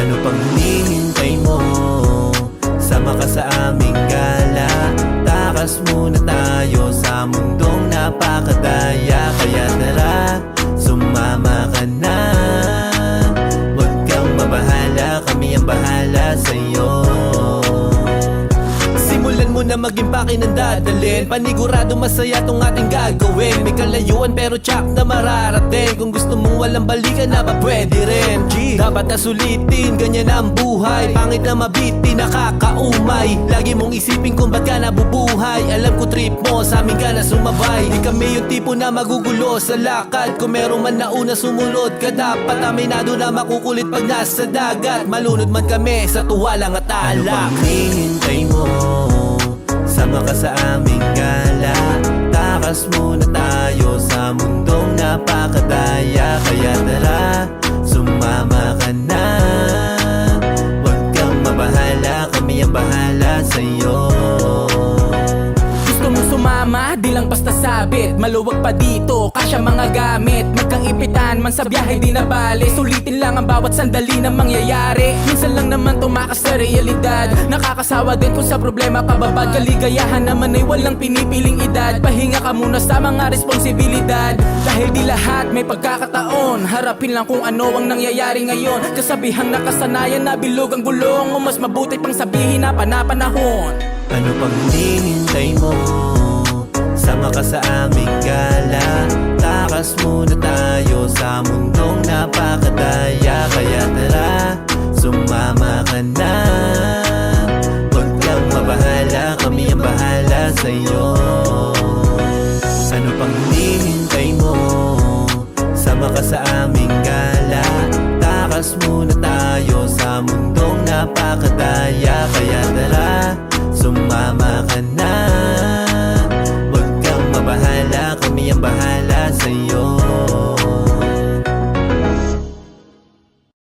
Ano pang hinihintay mo? Sama ka sa aming gala. Takas muna tayo sa mundong napakadaya. Kaya tara, sumama ka na. Huwag kang mabahala, kami ang bahala sa'yo. Simulan mo na maging pakinandadalin. Panigurado masaya tong ating gagawin. May kalayuan pero tsak na mararating. Kung gusto mong walang balikan na ba pwede rin. Dapat na sulitin, ganyan ang buhay. Pangit na mabiti, nakakaumay. Lagi mong isipin kung ba't ka nabubuhay. Alam ko trip mo, sa amin ka na sumabay. Di kami yung tipo na magugulo sa lakad. Kung meron man nauna sumunod ka, dapat aminado na makukulit pag nasa dagat. Malunod man kami sa tuwa lang at alak. Ano pang hinihintay mo? Sama ka sa aming gala. Takas muna tayo sa mundong napakadaya. Kaya tara, sumama ka na. Huwag kang mabahala, kami ang bahala sa'yo. Gusto mong sumama, di lang basta sabit. Maluwag pa dito, kasya mga gamit. Magkang ipitan man sa biyahe di na bale. Sulitin lang ang bawat sandali na mangyayari. Minsan lang naman tumakas sa realidad. Nakakasawa din kung sa problema kababad. Kaligayahan naman ay walang pinipiling edad. Pahinga ka muna sa mga responsibilidad. Dahil di lahat may pagkakataon. Harapin lang kung ano ang nangyayari ngayon. Kasabihang nakasanayan na bilog ang gulong. O mas mabuti pang sabihin na panapanahon. Ano pang hinihintay mo? Sama ka sa aming gala. Takas muna tayo sa mundong napakadaya. Kaya tara, sumama ka na. Huwag kang mabahala, kami ang bahala sa'yo. Ano pang hinihintay mo? Sama ka sa aming gala. Takas muna tayo sa mundong napakadaya. Kaya tara, sumama ka na.